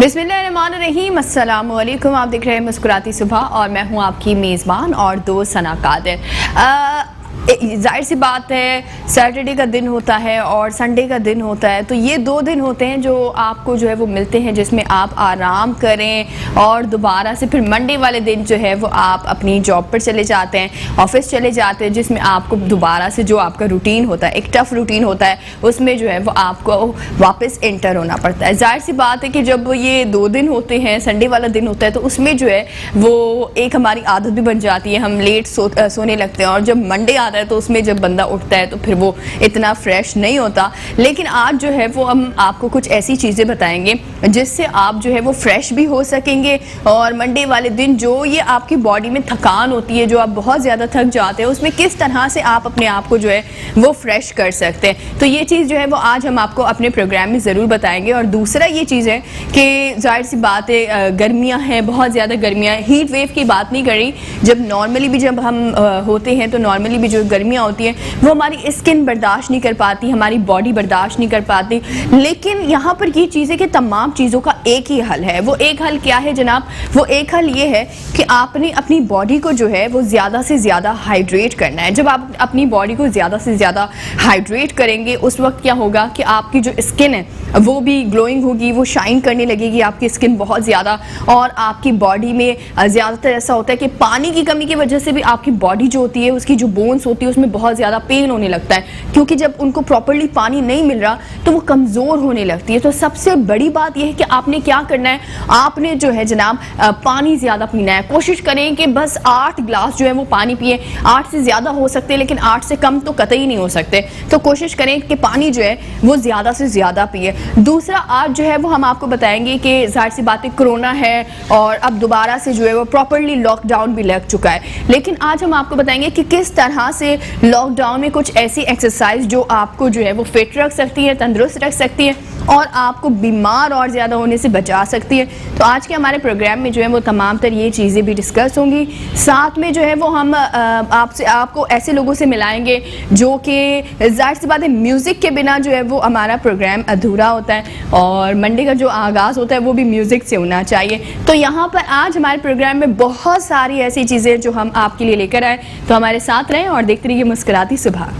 बिस्मिल्लाहिर्रहमानिर्रहीम, अस्सलाम वालेकुम। आप देख रहे हैं मुस्कुराती सुबह और मैं हूं आपकी मेज़बान और दोस्त सना कादिर। जाहिर सी बात है, सैटरडे का दिन होता है और संडे का दिन होता है, तो ये दो दिन होते हैं जो आपको जो है वो मिलते हैं, जिसमें आप आराम करें और दोबारा से फिर मंडे वाले दिन जो है वो आप अपनी जॉब पर चले जाते हैं, ऑफिस चले जाते हैं, जिसमें आपको दोबारा से जो आपका रूटीन होता है, एक टफ रूटीन होता है, उसमें जो है वो आपको वापस एंटर होना पड़ता है। जाहिर सी बात है कि जब ये दो दिन होते हैं, संडे वाला दिन होता है, तो उसमें जो है वो एक हमारी आदत भी बन जाती है, हम लेट सोने लगते हैं, और जब मंडे आता है तो उसमें जब बंदा उठता है तो फिर वो इतना फ्रेश नहीं होता। लेकिन आज जो है वो हम आपको कुछ ऐसी चीज़ें बताएंगे जिससे आप जो है वो फ्रेश भी हो सकेंगे, और मंडे वाले दिन जो ये आपकी बॉडी में थकान होती है, जो आप बहुत ज़्यादा थक जाते हैं, उसमें किस तरह से आप अपने आप को जो है वो फ्रेश कर सकते हैं। तो ये चीज़ जो है वो आज हम आपको अपने प्रोग्राम में ज़रूर बताएंगे। और दूसरा ये चीज़ है कि जाहिर सी बात है, गर्मियाँ हैं, बहुत ज़्यादा गर्मियाँ, हीट वेव की बात नहीं करी, जब नॉर्मली भी जब हम होते हैं तो नॉर्मली भी जो गर्मियाँ होती हैं वो हमारी स्किन बर्दाश्त नहीं कर पाती, हमारी बॉडी बर्दाश्त नहीं कर पाती। लेकिन यहाँ पर ये चीज़ है कि तमाम चीज़ों का एक ही हल है। वो एक हल क्या है जनाब? वो एक हल ये है कि आपने अपनी बॉडी को जो है वो ज़्यादा से ज़्यादा हाइड्रेट करना है। जब आप अपनी बॉडी को ज़्यादा से ज़्यादा हाइड्रेट करेंगे, उस वक्त क्या होगा कि आपकी जो स्किन है वो भी ग्लोइंग होगी, वो शाइन करने लगेगी आपकी स्किन बहुत ज़्यादा। और आपकी बॉडी में ज़्यादातर ऐसा होता है कि पानी की कमी की वजह से भी आपकी बॉडी जो होती है, उसकी जो बोन्स होती है, उसमें बहुत ज़्यादा पेन होने लगता है, क्योंकि जब उनको प्रॉपर्ली पानी नहीं मिल रहा तो वो कमज़ोर होने लगती है। तो सबसे बड़ी बात यह है कि आपने क्या करना है, आपने जो है जनाब पानी ज़्यादा पीना है। कोशिश करें कि बस 8 गिलास जो है वो पानी पिए। 8 से ज़्यादा हो सकते हैं, लेकिन 8 से कम तो कतई नहीं हो सकते। तो कोशिश करें कि पानी जो है वो ज़्यादा से ज़्यादा पिए। दूसरा, आज जो है वो हम आपको बताएंगे कि जाहिर सी बात है, कोरोना है और अब दोबारा से जो है वो प्रॉपर्ली लॉकडाउन भी लग चुका है, लेकिन आज हम आपको बताएंगे कि किस तरह से लॉकडाउन में कुछ ऐसी एक्सरसाइज जो आपको जो है वो फिट रख सकती है, तंदुरुस्त रख सकती है और आपको बीमार और ज़्यादा होने से बचा सकती है। तो आज के हमारे प्रोग्राम में जो है वो तमाम तर ये चीज़ें भी डिस्कस होंगी। साथ में जो है वो हम आपको ऐसे लोगों से मिलाएंगे जो कि जाहिर सी बात है, म्यूज़िक के बिना जो है वो हमारा प्रोग्राम अधूरा होता है, और मंडे का जो आगाज़ होता है वो भी म्यूज़िक से होना चाहिए। तो यहाँ पर आज हमारे प्रोग्राम में बहुत सारी ऐसी चीज़ें जो हम आपके लिए लेकर आए, तो हमारे साथ रहें और देखते रहिए मुस्कुराती सुबह।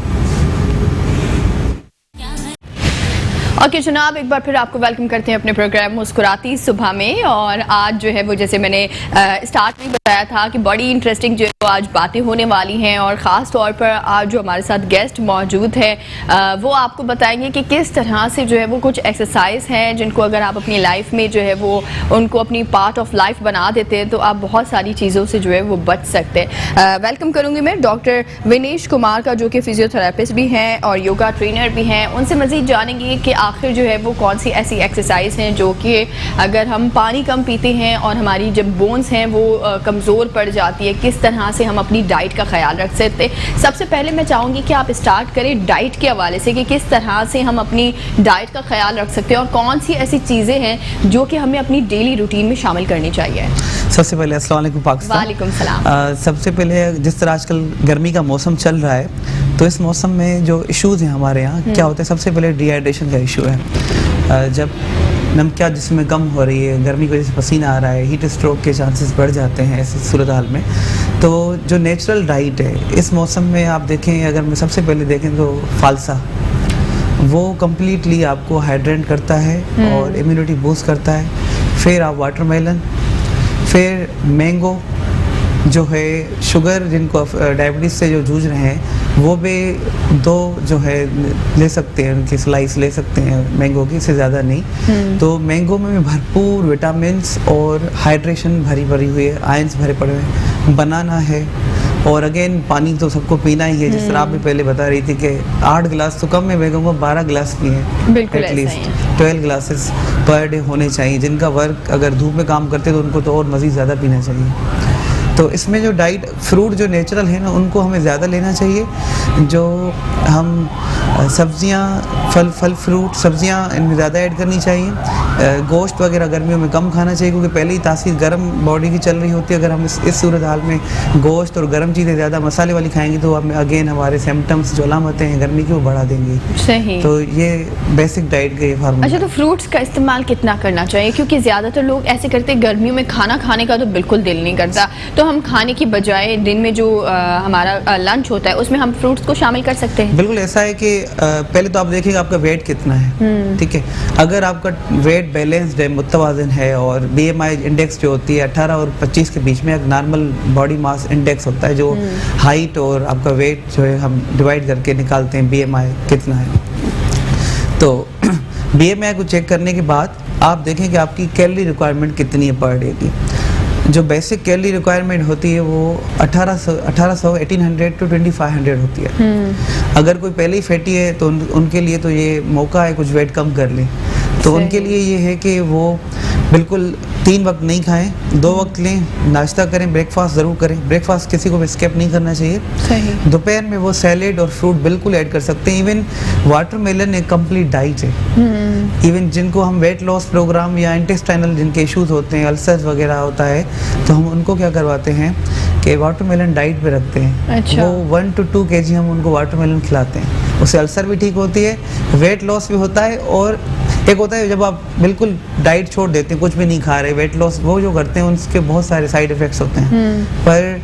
ओके जनाब, एक बार फिर आपको वेलकम करते हैं अपने प्रोग्राम मुस्कुराती सुबह में। और आज जो है वो, जैसे मैंने स्टार्ट में बताया था कि बड़ी इंटरेस्टिंग जो है वो आज बातें होने वाली हैं, और ख़ास तौर पर आज जो हमारे साथ गेस्ट मौजूद है वो आपको बताएंगे कि किस तरह से जो है वो कुछ एक्सरसाइज हैं जिनको अगर आप अपनी लाइफ में जो है वो उनको अपनी पार्ट ऑफ लाइफ बना देते हैं तो आप बहुत सारी चीज़ों से जो है वो बच सकते हैं। वेलकम करूँगी मैं डॉक्टर विनेश कुमार का, जो कि फिजियोथेरेपिस्ट भी हैं और योगा ट्रेनर भी हैं। उनसे मज़ीद जानेंगे कि आखिर जो है वो कौन सी ऐसी एक्सरसाइज हैं जो कि अगर हम पानी कम पीते हैं और हमारी जब बोन्स हैं वो कमज़ोर पड़ जाती है, किस तरह से हम अपनी डाइट का ख्याल रख सकते हैं। सबसे पहले मैं चाहूँगी कि आप स्टार्ट करें डाइट के हवाले से कि किस तरह से हम अपनी डाइट का ख्याल रख सकते हैं और कौन सी ऐसी चीज़ें हैं जो कि हमें अपनी डेली रूटीन में शामिल करनी चाहिए। सबसे पहले अस्सलाम वालेकुम पाकिस्तान। वालेकुम सलाम। सबसे पहले जिस तरह आजकल गर्मी का मौसम चल रहा है, तो इस मौसम में जो इश्यूज़ हैं हमारे यहाँ क्या होते हैं, सबसे पहले डिहाइड्रेशन का इशू है। जब नमकिया जिसमें कम हो रही है, गर्मी की वजह से पसीना आ रहा है, हीट स्ट्रोक के चांसेस बढ़ जाते हैं ऐसी सूरत हाल में। तो जो नेचुरल डाइट है इस मौसम में आप देखें, अगर मैं सबसे पहले देखें तो फालसा, वो कम्प्लीटली आपको हाइड्रेट करता है और इम्यूनिटी बूस्ट करता है। फिर आप वाटरमेलन, फिर मैंगो जो है, शुगर जिनको डायबिटीज़ से जो जूझ रहे हैं वो भी 2 जो है ले सकते हैं, उनकी स्लाइस ले सकते हैं मैंगो की, इससे ज़्यादा नहीं। तो मैंगो में भी भरपूर विटामिन्स और हाइड्रेशन भरी हुई है, आयंस भरे पड़े हुए हैं। बनाना है, और अगेन पानी तो सबको पीना ही है। जिस तरह आप भी पहले बता रही थी कि 8 गिलास तो कम है, मैं कहूँगा 12 गिलास पिए, एटलीस्ट 12 ग्लासेस पर डे होने चाहिए। जिनका वर्क अगर धूप में काम करते तो उनको तो और मज़ीद ज़्यादा पीना चाहिए। तो इसमें जो डाइट फ्रूट जो नेचुरल है ना उनको हमें ज़्यादा लेना चाहिए। जो हम सब्जियां फल फ्रूट सब्जियां इनमें ज़्यादा ऐड करनी चाहिए। गोश्त वगैरह गर्मियों में कम खाना चाहिए क्योंकि पहले ही तासीर गर्म बॉडी की चल रही होती है। अगर हम इस सूरत हाल में गोश्त और गर्म चीज़ें ज़्यादा मसाले वाली खाएंगे तो हमें अगेन हमारे सिम्टम्स जो अलामतें हैं गर्मी की वो बढ़ा देंगी। सही। तो ये बेसिक डाइट का ये फार्मूला। अच्छा, तो फ्रूट्स का इस्तेमाल कितना करना चाहिए? क्योंकि ज़्यादातर लोग ऐसे करते हैं, गर्मियों में खाना खाने का तो बिल्कुल दिल नहीं करता, तो हम खाने की बजाय दिन में जो हमारा लंच होता है उसमें हम फ्रूट्स को शामिल कर सकते हैं। बिल्कुल ऐसा है कि पहले तो आप देखिएगा आपका वेट कितना है, ठीक है। अगर आपका वेट बैलेंस्ड है, मुतवाज़िन है और BMI इंडेक्स जो होती है 18 और 25 के बीच में एक नॉर्मल बॉडी मास इंडेक्स होता है जो हाइट और आपका वेट जो है हम डिवाइड करके निकालते हैं BMI कितना है। तो BMI को चेक करने के बाद आप देखें कि आपकी कैलोरी रिक्वायरमेंट कितनी है पर डे की। जो बेसिक कैलोरी रिक्वायरमेंट होती है वो 1800 टू 2500 होती है। अगर कोई पहले ही फैटी है तो उनके लिए तो ये मौका है कुछ वेट कम कर ले। तो उनके लिए ये है कि वो बिल्कुल 3 वक्त नहीं खाएं, 2 वक्त लें, नाश्ता करें, ब्रेकफास्ट ज़रूर करें। ब्रेकफास्ट किसी को भी स्किप नहीं करना चाहिए। सही। दोपहर में वो सैलेड और फ्रूट बिल्कुल ऐड कर सकते हैं। इवन वाटरमेलन एक कंप्लीट डाइट है। इवन जिनको हम वेट लॉस प्रोग्राम या इंटेस्टाइनल जिनके इश्यूज होते हैं, अल्सर्स वगैरह होता है, तो हम उनको क्या करवाते हैं कि वाटरमेलन डाइट पे रखते हैं। अच्छा। वो 1 to 2 kg हम उनको वाटरमेलन खिलाते हैं। उससे अल्सर भी ठीक होती है, वेट लॉस भी होता है। और एक होता है जब आप बिल्कुल डाइट छोड़ देते हैं, कुछ भी नहीं खा रहे, वेट लॉस वो जो करते हैं उसके बहुत सारे साइड इफ़ेक्ट्स होते हैं। पर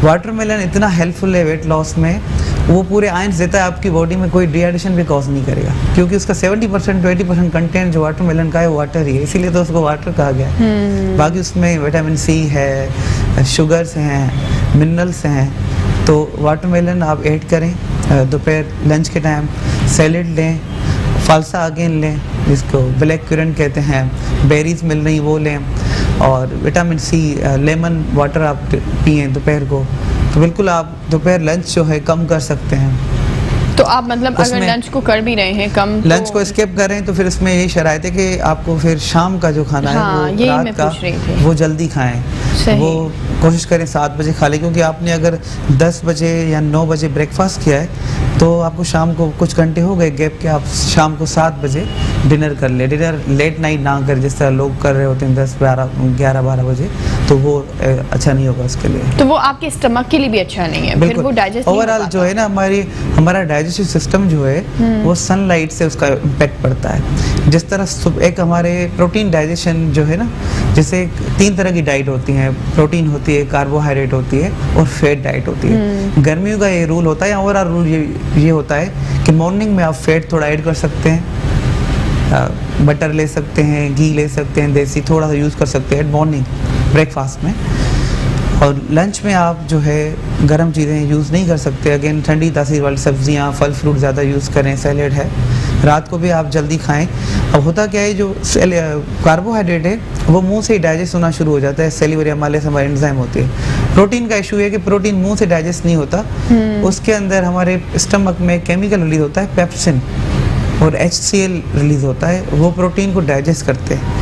वाटरमेलन इतना हेल्पफुल है वेट लॉस में, वो पूरे आयंस देता है, आपकी बॉडी में कोई डिहाइड्रेशन भी कॉज नहीं करेगा क्योंकि उसका 70% 20% कंटेंट जो वाटरमेलन का है वो वाटर ही है, इसीलिए तो उसको वाटर कहा गया है। बाकी उसमें विटामिन C है, शुगर्स हैं, मिनरल्स हैं। तो वाटरमेलन आप ऐड करें। दोपहर लंच के टाइम सैलेड लें, फालसा अगेन लें जिसको ब्लैक क्यूरेंट कहते हैं, बेरीज मिल रही वो लें, और विटामिन C लेमन वाटर आप पिएँ दोपहर को। तो बिल्कुल आप दोपहर लंच जो है कम कर सकते हैं। तो आप मतलब अगर लंच को कर भी रहे हैं कम, लंच को स्किप करें तो फिर इसमें यही शरायत है कि आपको फिर शाम का जो खाना हाँ, है वो रात का वो जल्दी खाएं। वो कोशिश करें 7 बजे खा लें क्योंकि आपने अगर 10 बजे या 9 बजे ब्रेकफास्ट किया है तो आपको शाम को कुछ घंटे हो गए गैप के, आप शाम को 7 बजे डिनर कर ले। डिनर लेट नाइट ना कर जिस तरह लोग कर रहे होते हैं 10, 11, 12 बजे, तो वो अच्छा नहीं होगा उसके लिए। तो वो आपके स्टमक के लिए भी अच्छा नहीं है, फिर वो डाइजेस्ट ओवरऑल जो है ना हमारा डाइजेस्टिव सिस्टम जो है वो सनलाइट से उसका इम्पैक्ट पड़ता है। जिस तरह एक हमारे प्रोटीन डाइजेशन जो है ना, जैसे 3 तरह की डाइट होती है, प्रोटीन होती है, कार्बोहाइड्रेट होती है और फैट डाइट होती है। गर्मियों का ये रूल होता है, ओवरऑल रूल ये होता है कि मॉर्निंग में आप फैट थोड़ा ऐड कर सकते हैं, बटर ले सकते हैं, घी ले सकते हैं, देसी थोड़ा सा यूज़ कर सकते हैं मॉर्निंग ब्रेकफास्ट में। और लंच में आप जो है गर्म चीज़ें यूज़ नहीं कर सकते। अगेन ठंडी तासीर वाली सब्जियां, फल फ्रूट ज़्यादा यूज़ करें, सैलेड है। रात को भी आप जल्दी खाएं। अब होता क्या है, जो कार्बोहाइड्रेट है वो मुंह से ही डाइजेस्ट होना शुरू हो जाता है, सेलिवरी अमाइलेज हमारी एंजाइम होती है। प्रोटीन का इशू है कि प्रोटीन मुंह से डाइजेस्ट नहीं होता, उसके अंदर हमारे स्टमक में केमिकल रिलीज होता है पेप्सिन और HCl रिलीज होता है, वो प्रोटीन को डाइजेस्ट करते हैं।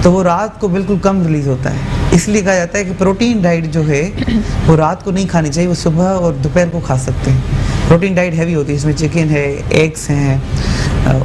तो वो रात को बिल्कुल कम रिलीज होता है, इसलिए कहा जाता है कि प्रोटीन डाइट जो है वो रात को नहीं खानी चाहिए, वो सुबह और दोपहर को खा सकते हैं। प्रोटीन डाइट हैवी होती है, इसमें चिकन है, एग्स हैं,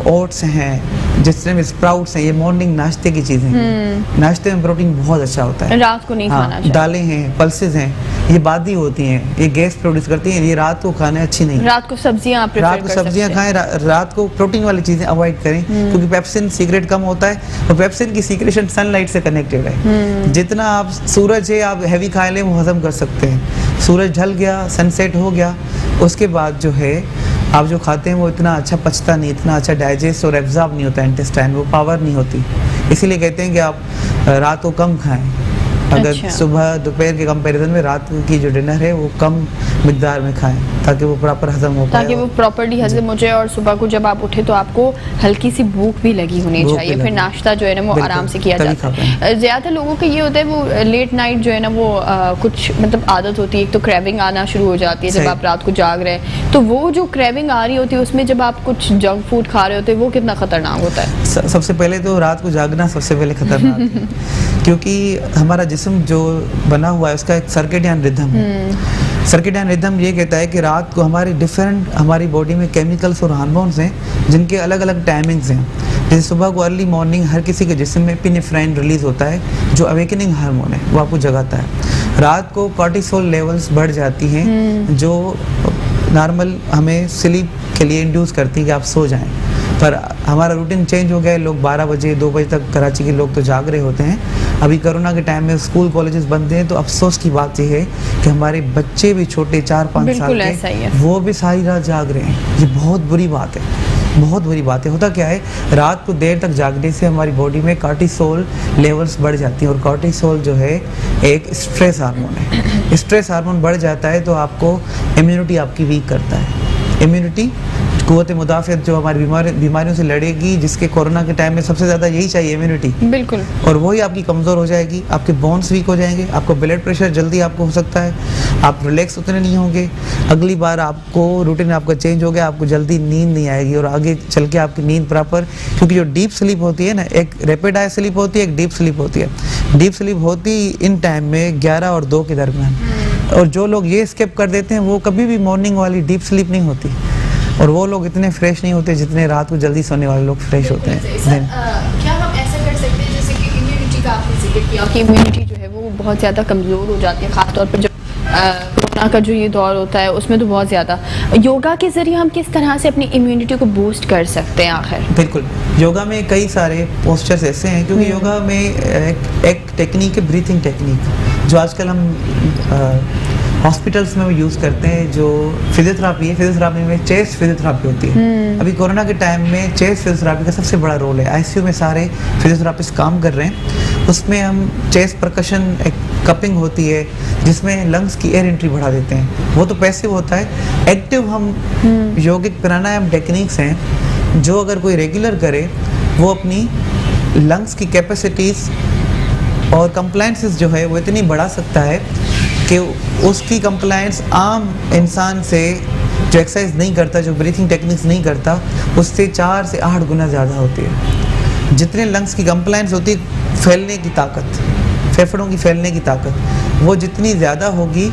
ओट्स हैं, जिस तरह में स्प्राउट्स हैं, ये मॉर्निंग नाश्ते की चीज़ें हैं। नाश्ते में प्रोटीन बहुत अच्छा होता है, रात को नहीं खाना चाहिए। दालें हैं, पल्सेस हैं, ये बादी होती हैं, ये गैस प्रोड्यूस करती हैं, ये रात को खाना अच्छी नहीं। रात को सब्जियां आप रात को सब्जियां खाएं, रात को प्रोटीन वाली चीज़ें अवॉइड करें क्योंकि पेप्सिन सीक्रेट कम होता है और पेप्सिन की सीक्रेशन सनलाइट से कनेक्टेड है। जितना आप सूरज है आप हैवी खा लें वो हजम कर सकते हैं। सूरज ढल गया, सनसेट हो गया, उसके बाद जो है आप जो खाते हैं वो इतना अच्छा पचता नहीं, इतना अच्छा डाइजेस्ट और एब्जॉर्ब नहीं होता इंटेस्टाइन, वो पावर नहीं होती। इसीलिए कहते हैं कि आप रात को कम खाएं। अगर सुबह दोपहर के कंपैरिजन में रात की जो डिनर है वो कम मिकदार में खाएं ताकि वो प्रॉपर हजम हो पाए, ताकि वो प्रॉपर्ली हजम हो जाए। और सुबह को जब आप उठे तो आपको हल्की सी भूख भी लगी होनी चाहिए, फिर नाश्ता जो है ना वो आराम से किया जाता है। ज़्यादातर लोगों का ये होता है वो लेट नाइट जो है ना वो कुछ मतलब आदत होती है, एक तो क्रेविंग आना शुरू हो जाती है जब आप रात को जाग रहे हैं, तो वो जो क्रेविंग आ रही होती है उसमें जब आप कुछ जंक फूड खा रहे होते हैं वो कितना खतरनाक होता है। सबसे पहले तो रात को जागना सबसे पहले खतरनाक है क्योंकि हमारा जिस्म जो बना हुआ है उसका एक सर्केडियन रिदम है। सर्केडियन रिदम ये कहता है कि रात को हमारी बॉडी में केमिकल्स और हार्मोन्स हैं जिनके अलग अलग टाइमिंग्स हैं। जैसे सुबह को अर्ली मॉर्निंग हर किसी के जिस्म में एपिनेफ्राइन रिलीज होता है जो अवेकनिंग हार्मोन है, वो आपको जगाता है। रात को कॉर्टिसोल लेवल्स बढ़ जाती हैं जो नॉर्मल हमें स्लीप के लिए इंड्यूस करती है कि आप सो जाएं, पर हमारा रूटीन चेंज हो गया है। लोग 12 बजे 2 बजे तक कराची के लोग तो जाग रहे होते हैं। अभी कोरोना के टाइम में स्कूल कॉलेजेस बंद हैं, तो अफसोस की बात यह है कि हमारे बच्चे भी छोटे 4-5 साल के वो भी सारी रात जाग रहे हैं। ये बहुत बुरी बात है, बहुत बुरी बात है। होता क्या है, रात को देर तक जागने से हमारी बॉडी में कॉर्टिसोल लेवल्स बढ़ जाती हैं और कॉर्टिसोल जो है एक स्ट्रेस हार्मोन है। स्ट्रेस हार्मोन बढ़ जाता है तो आपको इम्यूनिटी आपकी वीक करता है। इम्यूनिटी कुव्वत मुदाफ़ियत जो हमारी बीमारियों से लड़ेगी, जिसके कोरोना के टाइम में सबसे ज़्यादा यही चाहिए, इम्यूनिटी। बिल्कुल। और वही आपकी कमज़ोर हो जाएगी, आपके बोन्स वीक हो जाएंगे, आपको ब्लड प्रेशर जल्दी आपको हो सकता है, आप रिलैक्स उतने नहीं होंगे। अगली बार आपको रूटीन आपका चेंज हो गया, आपको जल्दी नींद नहीं आएगी और आगे चल के आपकी नींद प्रॉपर, क्योंकि जो डीप स्लीप होती है ना, एक रैपिड आई स्लीप होती है, एक डीप स्लीप होती है। डीप स्लीप होती इन टाइम में 11 और 2 के दरमियान, और जो लोग ये स्किप कर देते हैं वो कभी भी मॉर्निंग वाली डीप स्लीप नहीं होती, और वो लोग इतने फ्रेश नहीं होते जितने रात को जल्दी सोने वाले लोग फ्रेश होते हैं। क्या हम ऐसा कर सकते हैं, जैसे कि इम्यूनिटी का आपने जिक्र किया कि इम्यूनिटी जो है वो बहुत ज़्यादा कमज़ोर हो जाती है, ख़ासतौर पर जब कोरोना का जो ये दौर होता है उसमें तो बहुत ज़्यादा। योगा के ज़रिए हम किस तरह से अपनी इम्यूनिटी को बूस्ट कर सकते हैं आखिर? बिल्कुल, योगा में कई सारे पोस्चर्स ऐसे हैं, क्योंकि योगा में एक टेक्निक है, ब्रीथिंग टेक्निक, जो आजकल हम हॉस्पिटल्स में यूज़ करते हैं, जो फिजियोथेरापी है। फिजियोथेरापी में चेस्ट फिजियोथेरापी होती है। अभी कोरोना के टाइम में चेस्ट फिजियोथेरापी का सबसे बड़ा रोल है। आईसीयू में सारे फिजियोथेरापिस्ट काम कर रहे हैं। उसमें हम चेस्ट परकशन, एक कपिंग होती है जिसमें लंग्स की एयर एंट्री बढ़ा देते हैं। वो तो पैसिव होता है। एक्टिव हम योगिक प्राणायाम टेक्निक्स हैं जो अगर कोई रेगुलर करे वो अपनी लंग्स की कैपेसिटीज़ और कंप्लायंसेस जो है वो इतनी बढ़ा सकता है कि उसकी कंप्लायंस आम इंसान से जो एक्सरसाइज नहीं करता, जो ब्रीथिंग टेक्निक्स नहीं करता, उससे 4 से 8 गुना ज़्यादा होती है। जितने लंग्स की कंप्लायंस होती है, फैलने की ताकत, फेफड़ों की फैलने की ताकत, वो जितनी ज़्यादा होगी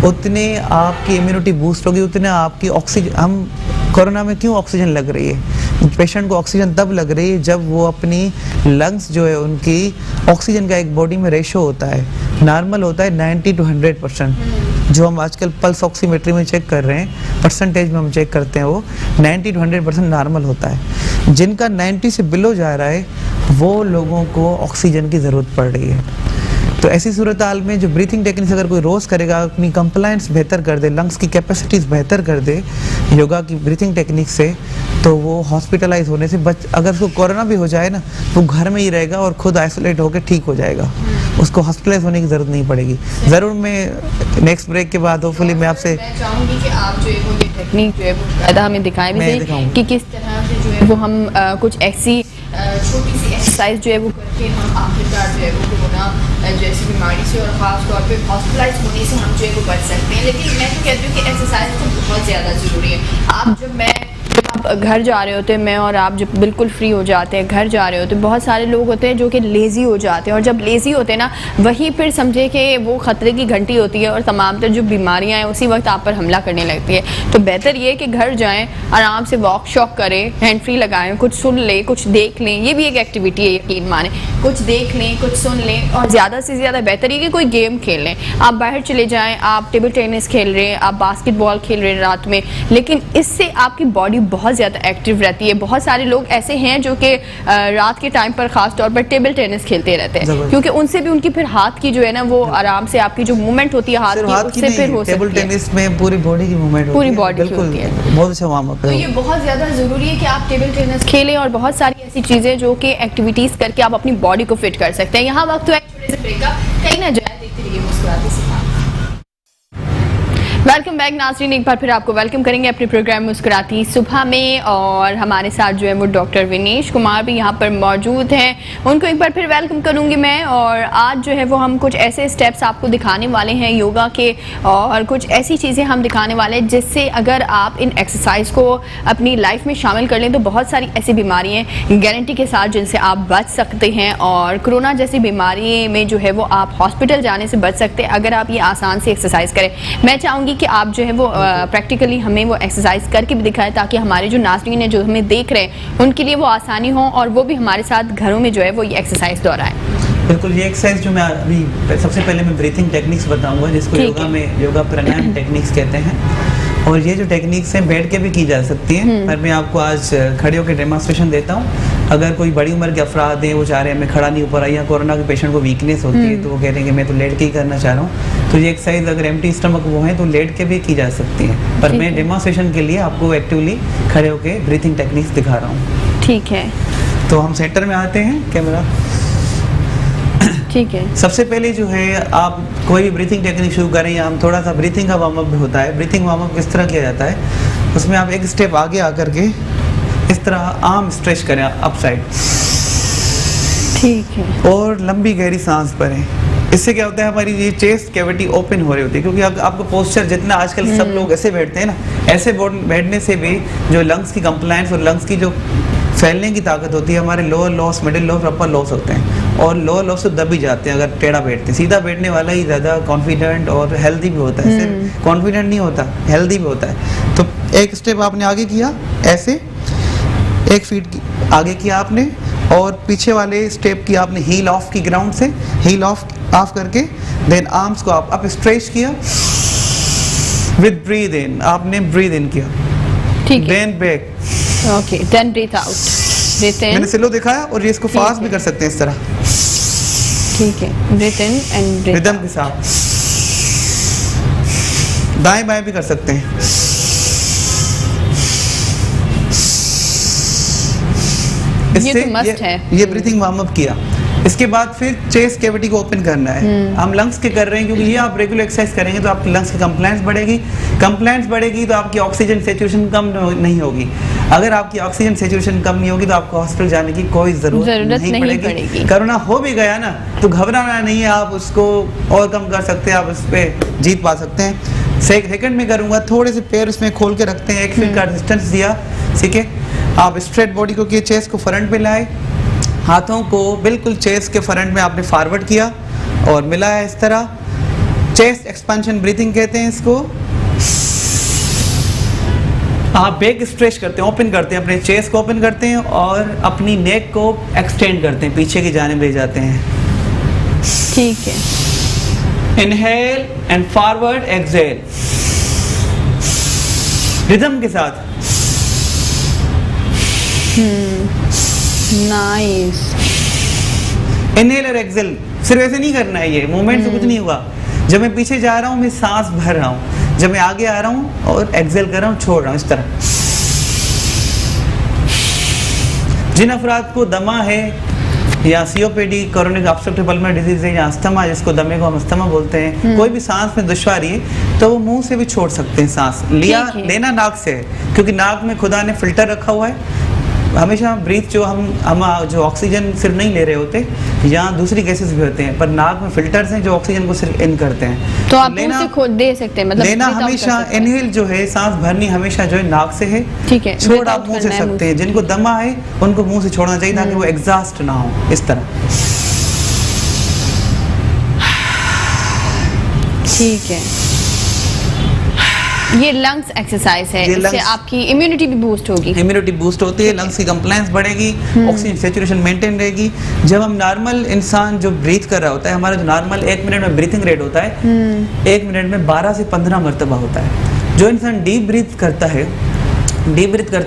उतने आपकी इम्यूनिटी बूस्ट होगी, उतने आपकी ऑक्सीजन, हम कोरोना में क्यों ऑक्सीजन लग रही है, पेशेंट को ऑक्सीजन तब लग रही है जब वो अपनी लंग्स जो है उनकी ऑक्सीजन का एक बॉडी में रेशो होता है, नॉर्मल होता है 90 to 100%। जो हम आजकल पल्स ऑक्सीमेट्री में चेक कर रहे हैं, परसेंटेज में हम चेक करते हैं, वो 90 to 100% नॉर्मल होता है। जिनका 90 से बिलो जा रहा है वो लोगों को ऑक्सीजन की ज़रूरत पड़ रही है। तो ऐसी सूरत हाल में जो ब्रीथिंग टेक्निक्स अगर कोई रोज़ करेगा, अपनी कंप्लायंस बेहतर कर दे, लंग्स की कैपेसिटीज़ बेहतर कर दे योगा की ब्रीथिंग टेक्निक से, तो वो हॉस्पिटलाइज होने से अगर उसको कोरोना भी हो जाए ना, वो घर में ही रहेगा और खुद आइसोलेट होकर ठीक हो जाएगा, उसको हॉस्पिटलाइज होने की ज़रूरत नहीं पड़ेगी। ज़रूर मैं नेक्स्ट ब्रेक के बाद होपफुली मैं आपसे चाहूँगी कि आप जो है वो ये टेक्निक जो है वो ज़्यादा हमें दिखाएं भी कि किस तरह से जो है वो हम कुछ ऐसी छोटी सी एक्सरसाइज जो है वो करके हम आखिरकार जो है वो कोरोना जैसी बीमारी से और ख़ास तौर पे हॉस्पिटलाइज होने से हम जो है वो बच सकते हैं। लेकिन मैं तो कहती हूँ कि एक्सरसाइज तो बहुत ज़्यादा ज़रूरी है। जब आप घर जा रहे होते हैं, मैं और आप जब बिल्कुल फ्री हो जाते हैं, घर जा रहे होते हैं, बहुत सारे लोग होते हैं जो कि लेज़ी हो जाते हैं, और जब लेज़ी होते हैं ना, वही फिर समझे कि वो ख़तरे की घंटी होती है और तमाम तर जो बीमारियां हैं उसी वक्त आप पर हमला करने लगती है। तो बेहतर ये कि घर जाएं, आराम से वॉक शॉक करें, हैंड फ्री लगाएं, कुछ सुन लें, कुछ देख लें। ये भी एक एक्टिविटी है, यकीन माने, कुछ देख लें, कुछ सुन लें, और ज़्यादा से ज़्यादा बेहतर ये कि कोई गेम खेल लें। आप बाहर चले जाएँ, आप टेबल टेनिस खेल रहे हैं, आप बास्केटबॉल खेल रहे हैं रात में, लेकिन इससे आपकी बॉडी बहुत ज़्यादा एक्टिव रहती है। बहुत सारे लोग ऐसे हैं जो कि रात के टाइम पर खास तौर पर टेबल टेनिस खेलते रहते हैं, क्योंकि उनसे भी उनकी फिर हाथ की जो है ना वो आराम से आपकी जो मूवमेंट होती है हाथ की, उससे फिर हो सकती है। टेबल टेनिस में पूरी बॉडी की मूवमेंट होती है, पूरी बॉडी की होती है, बहुत अच्छा वार्म अप है। तो ये बहुत ज़्यादा ज़रूरी है कि आप टेबल टेनिस खेलें और बहुत सारी ऐसी चीज़ें जो कि एक्टिविटीज़ करके आप अपनी बॉडी को फिट कर सकते हैं। यहाँ वक्त तो एक छोटे से ब्रेक का, कहीं ना जाए, देखते रहिए मुस्कुराते से। वेलकम बैक नाज़रीन, एक बार फिर आपको वेलकम करेंगे अपने प्रोग्राम मुस्कुराती सुबह में। और हमारे साथ जो है वो डॉक्टर विनेश कुमार भी यहाँ पर मौजूद हैं, उनको एक बार फिर वेलकम करूँगी मैं। और आज जो है वो हम कुछ ऐसे स्टेप्स आपको दिखाने वाले हैं योगा के, और कुछ ऐसी चीज़ें हम दिखाने वाले हैं जिससे अगर आप इन एक्सरसाइज को अपनी लाइफ में शामिल कर लें तो बहुत सारी ऐसी बीमारियाँ गारंटी के साथ जिनसे आप बच सकते हैं। और कोरोना जैसी बीमारी में जो है वो आप हॉस्पिटल जाने से बच सकते हैं अगर आप ये आसान सी एक्सरसाइज करें। मैं चाहूँगी कि आप जो है वो प्रैक्टिकली हमें वो एक्सरसाइज करके भी दिखाएं, ताकि हमारे जो नाज़रीन हैं जो हमें देख रहे हैं उनके लिए वो आसानी हो और वो भी हमारे साथ घरों में जो है वो ये एक्सरसाइज दोहराएं। बिल्कुल, ये एक्सरसाइज जो मैं अभी सबसे पहले मैं ब्रीथिंग टेक्निक्स बताऊंगा, जिसको योगा प्राणायाम टेक्निक्स कहते हैं। और ये जो टेक्निक्स हैं बैठ के भी की जा सकती हैं, पर मैं आपको आज खड़े होकर डेमोन्स्ट्रेशन देता हूँ। अगर कोई बड़ी उम्र के अफराद हैं, वो चाह रहे हैं मैं खड़ा नहीं हो पा रहा, या कोरोना के पेशेंट को वीकनेस होती है तो वो कह रहे हैं कि मैं तो लेट के ही करना चाह रहा हूँ, तो ये एक्सरसाइज अगर एम्प्टी स्टमक वो है तो लेट के भी की जा सकती है। पर मैं डेमोन्स्ट्रेशन के लिए आपको एक्टिवली खड़े होकर ब्रीथिंग टेक्निक्स दिखा रहा हूँ। ठीक है, तो हम सेंटर में आते हैं, कैमरा। ठीक है, सबसे पहले जो है आप कोई भी ब्रीथिंग टेक्निक शुरू करें, या हम थोड़ा सा ब्रीथिंग का वार्म अप भी होता है। ब्रीथिंग वार्म अप किस तरह किया जाता है, उसमें आप एक स्टेप आगे आकर के इस तरह आर्म स्ट्रेच करें अप साइड, ठीक है, और लंबी गहरी सांस भरें। इससे क्या होता है, हमारी ये चेस्ट कैविटी ओपन हो रही होती है, क्योंकि आपका पोस्चर जितना आजकल सब लोग ऐसे बैठते हैं ना, ऐसे बैठने से भी जो लंग्स की कंप्लायंस और लंग्स की जो फैलने की ताकत होती है, हमारे लोअर लॉस, मिडिल लॉस, अपर लॉस होते हैं। और लोअर लॉस तो दब ही जाते हैं अगर टेढ़ा बैठते हैं। सीधा बैठने वाला ही ज़्यादा कॉन्फिडेंट और हेल्दी भी होता है, सिर्फ कॉन्फिडेंट नहीं होता, हेल्दी भी होता है। तो एक स्टेप आपने आगे किया, ऐसे 1 फीट आगे किया आपने, और पीछे वाले स्टेप की आपने हील ऑफ की, ग्राउंड से हील ऑफ करके देन आर्म्स को आप अप स्ट्रेच किया विद ब्रीद इन, आपने ब्रीद इन किया, ठीक है, then back, okay, then breath out, breath in. मैंने स्लो दिखाया, और ये इसको फास्ट भी कर सकते हैं इस तरह, ठीक है, breathe in and breathe rhythm के साथ। दाएं बाएं भी कर सकते हैं। ये तो मस्ट है। ये ब्रीथिंग वार्म अप किया। इसके बाद फिर चेस्ट कैविटी को ओपन करना है। हम लंग्स के कर रहे हैं, क्योंकि ये आप रेगुलर एक्सरसाइज करेंगे तो आपकी लंग्स की कंप्लायंस बढ़ेगी तो आपकी ऑक्सीजन सैचुरेशन कम नहीं होगी। अगर आपकी ऑक्सीजन सैचुरेशन कम नहीं होगी तो आपको हॉस्पिटल जाने की कोई जरूरत नहीं पड़ेगी। कोरोना हो भी गया ना तो घबराना नहीं है, आप उसको और कम कर सकते हैं, आप उस पर जीत पा सकते हैं। सेकंड में करूंगा, थोड़े से पैर उसमें खोल के रखते हैं, 1 फीट का डिस्टेंस दिया, ठीक है। आप स्ट्रेट बॉडी को किए, चेस्ट को फ्रंट पे लाए, हाथों को बिल्कुल चेस्ट के फ्रंट में आपने फॉरवर्ड किया और मिलाया इस तरह। चेस्ट एक्सपेंशन ब्रीथिंग कहते हैं इसको। आप बैक स्ट्रेच करते हैं, ओपन करते हैं, अपने चेस्ट को ओपन करते हैं और अपनी नेक को एक्सटेंड करते हैं, पीछे की जानिब ले जाते हैं, ठीक है। Inhale and forward, exhale, rhythm के साथ। नाइस। इनहेल और एक्सहेल सिर्फ ऐसे नहीं करना है, ये मूवमेंट से कुछ नहीं हुआ। जब मैं पीछे जा रहा हूँ मैं सांस भर रहा हूँ, जब मैं आगे आ रहा हूँ और एक्सहेल कर रहा हूँ, छोड़ रहा हूँ, इस तरह। जिन अफराद को दमा है या COPD, chorionic obstructive pulmonary disease है, या अस्थमा, जिसको दमे को हम अस्थमा बोलते हैं, कोई भी सांस में दुश्वारी है तो वो मुंह से भी छोड़ सकते हैं सांस। लेना नाक से है, क्योंकि नाक में खुदा ने फिल्टर रखा हुआ है। हमेशा ब्रीथ जो हम जो ऑक्सीजन सिर्फ नहीं ले रहे होते, या दूसरी गैसेस भी होते हैं, पर नाक में फिल्टर्स हैं जो ऑक्सीजन को सिर्फ इन करते हैं। तो आप मुंह से खुद दे सकते हैं, मतलब लेना हमेशा, इनहेल जो है सांस भरनी हमेशा जो है नाक से है, ठीक है। छोड़ आप मुंह से सकते हैं। जिनको दमा है उनको मुंह से छोड़ना चाहिए ताकि वो एग्जॉस्ट ना हो, इस तरह। ठीक है, ये लंग्स एक्सरसाइज है, इससे आपकी इम्यूनिटी भी बूस्ट होगी। इम्यूनिटी बूस्ट होती है, लंग्स की कंप्लायंस बढ़ेगी, ऑक्सीजन सैचुरेशन मेंटेन रहेगी। जब हम नॉर्मल इंसान जो ब्रीथ कर रहा होता है, हमारा जो नॉर्मल 1 मिनट में ब्रीथिंग रेट होता है, 1 मिनट में 12 से 15 मरतबा होता है। जो इंसान डीप ब्रीथ करता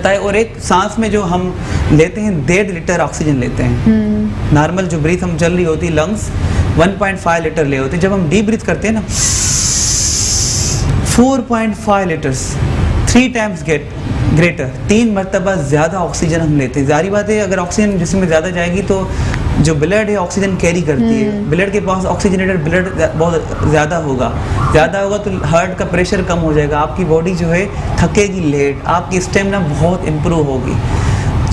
है और एक सांस में जो हम लेते हैं 1.5 लीटर ऑक्सीजन लेते हैं। नॉर्मल जो ब्रीथ हम चल रही होती है, लंग्स 1.5 लीटर ले होते हैं। जब हम डीप ब्रीथ करते हैं ना, 4.5 लीटर्स, 3 टाइम्स ग्रेटर, 3 मरतबा ज़्यादा ऑक्सीजन हम लेते हैं। जारी बात है, अगर ऑक्सीजन जिसम में ज़्यादा जाएगी तो जो ब्लड है ऑक्सीजन कैरी करती है, ब्लड के पास ऑक्सीजनेटेड ब्लड बहुत ज़्यादा होगा तो हार्ट का प्रेशर कम हो जाएगा, आपकी बॉडी जो है थकेगी लेट, आपकी स्टेमिना बहुत इम्प्रूव होगी।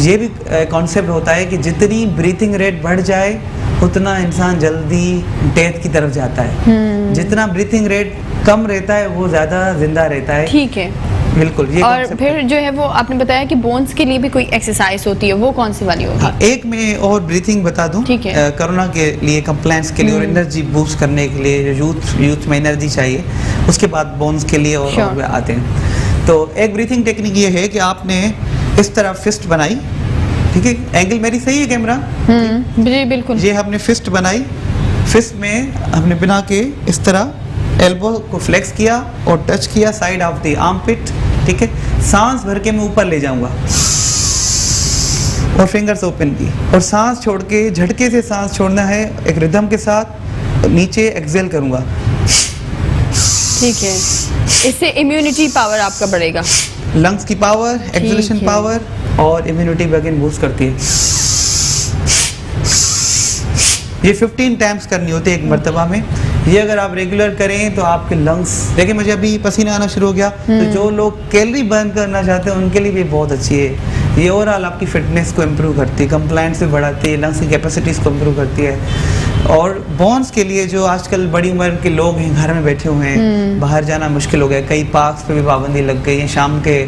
ये भी कॉन्सेप्ट होता है कि जितनी ब्रीथिंग रेट बढ़ जाए उतना इंसान जल्दी डेथ की तरफ जाता है, जितना ब्रीथिंग रेट कम रहता है वो ज़्यादा जिंदा रहता है। ठीक है, बिल्कुल। ये और फिर जो है वो आपने बताया कि बोन्स के लिए भी कोई एक्सरसाइज होती है, वो कौन सी वाली होगी? हाँ, एक मैं और ब्रीथिंग बता दूं। ठीक है। कोरोना के लिए, कंप्लायंस के लिए और एनर्जी बूस्ट करने के लिए, यूथ में एनर्जी चाहिए, उसके बाद बोन्स के लिए और आते हैं। तो एक ब्रीथिंग टेक्निक ये है कि आपने इस तरह फिस्ट बनाई, ठीक है, एंगल मेरी सही है कैमरा? जी बिल्कुल। ये हमने फिस्ट बनाई, फिस्ट में हमने बना के इस तरह एल्बो को फ्लेक्स किया और टच किया साइड ऑफ द आर्मपिट, ठीक है। सांस भर के मैं ऊपर ले जाऊंगा और फिंगर्स ओपन की, और सांस छोड़ के झटके से सांस छोड़ना है एक रिदम के साथ, नीचे एक्सेल करूंगा। ठीक है, इससे इम्यूनिटी पावर आपका बढ़ेगा, लंग्स की पावर, एक्सलेशन पावर और इम्यूनिटी भी अगेन बूस्ट करती है। ये 15 टाइम्स करनी होती है एक मर्तबा में। ये अगर आप रेगुलर करें तो आपके लंग्स, देखिए मुझे अभी पसीना आना शुरू हो गया, तो जो लोग कैलोरी बर्न करना चाहते हैं उनके लिए भी बहुत अच्छी है। ये ओवरऑल आपकी फिटनेस को इम्प्रूव करती है, कंप्लायंस भी बढ़ाती है, लंग्स की कैपेसिटीज़ को इम्प्रूव करती है। और बोन्स के लिए जो आजकल बड़ी उम्र के लोग हैं, घर में बैठे हुए हैं, बाहर जाना मुश्किल हो गया, कई पार्क्स पे भी पाबंदी लग गई है, शाम के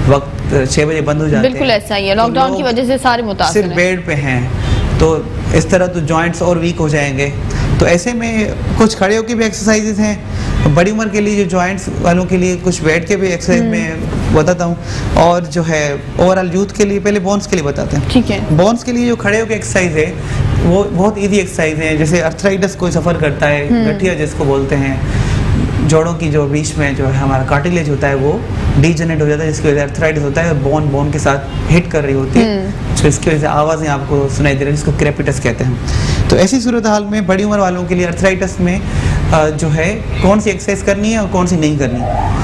वक्त 6 बजे बंद हो जाते हैं। बिल्कुल ऐसा ही है, लॉकडाउन की वजह से सारे मुतासिर सिर्फ बेड पे हैं, तो इस तरह तो जॉइंट्स और वीक हो जाएंगे। तो ऐसे में कुछ खड़े होकर भी एक्सरसाइजेज हैं, बड़ी उम्र के लिए जो जॉइंट्स वालों के लिए कुछ बैठ के भी एक्सरसाइज में बताता हूँ, और जो है ओवरऑल यूथ के लिए पहले बोन्स के लिए बताते हैं। ठीक है। बोन्स के लिए जो खड़े होकर एक्सरसाइज है वो बहुत इजी एक्सरसाइज है। जैसे अर्थराइटिस कोई सफ़र करता है, गठिया जिसको बोलते हैं, जोड़ों की जो बीच में जो है हमारा कार्टिलेज होता है वो डीजनरेट हो जाता है, जिसकी वजह से अर्थराइटिस होता है, और बोन के साथ हिट कर रही होती है, तो इसकी वजह से आवाज़ें आपको सुनाई दे रही है, जिसको क्रेपिटस कहते हैं। तो ऐसी सूरत हाल में बड़ी उम्र वालों के लिए अर्थराइटिस में जो है कौन सी एक्सरसाइज करनी है और कौन सी नहीं करनी।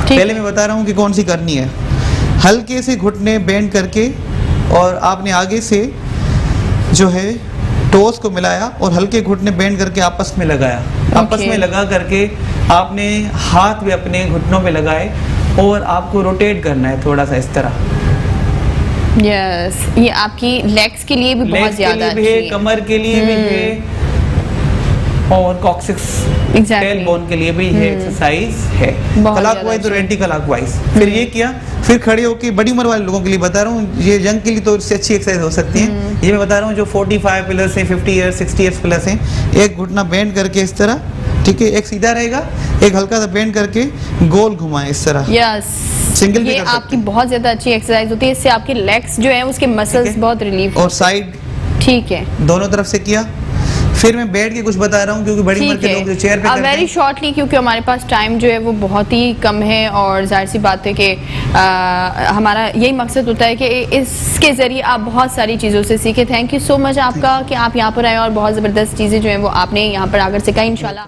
पहले मैं बता रहा हूँ कि कौन सी करनी है। हल्के से घुटने बेंड करके और आपने आगे से जो है टोस को मिलाया और हल्के घुटने बेंड करके आपस में लगाया। आपस में लगा करके आपने हाथ भी अपने घुटनों पे लगाए और आपको रोटेट करना है थोड़ा सा इस तरह। यस, ये आपकी लेग्स के लिए भी बहुत ज्यादा अच्छी है, कमर के लिए भी है और कॉक्सिक्स टेल बोन के लिए भी ये एक्सरसाइज है, क्लॉकवाइज और एंटी क्लॉकवाइज। फिर ये किया, फिर खड़े होकर बड़ी उम्र वाले लोगों के लिए बता रहा हूँ, ये यंग के लिए तो इससे अच्छी एक्सरसाइज हो सकती है। ये मैं बता रहा हूँ जो 45 प्लस हैं, 50 ईयर्स 60 ईयर्स प्लस हैं, एक घुटना बेंड करके इस तरह, ठीक है, एक सीधा रहेगा, एक हल्का सा बेंड करके गोल घुमाएं इस तरह। यस, सिंगल ये आपकी बहुत ज्यादा अच्छी एक्सरसाइज होती है, इससे आपके लेग्स जो है उसके मसल्स बहुत रिलीफ। और साइड, ठीक है, दोनों तरफ से किया। फिर मैं बैठ के कुछ बता रहा हूँ क्योंकि बड़ी उम्र के लोग जो चेयर पे करते हैं। वेरी शॉर्टली, क्योंकि हमारे पास टाइम जो है वो बहुत ही कम है, और जाहिर सी बात है कि हमारा यही मकसद होता है कि इसके ज़रिए आप बहुत सारी चीज़ों से सीखें। थैंक यू सो मच आपका कि आप यहाँ पर आए और बहुत ज़बरदस्त चीज़ें जो हैं वो आपने यहाँ पर आकर सिखाई। इंशाल्लाह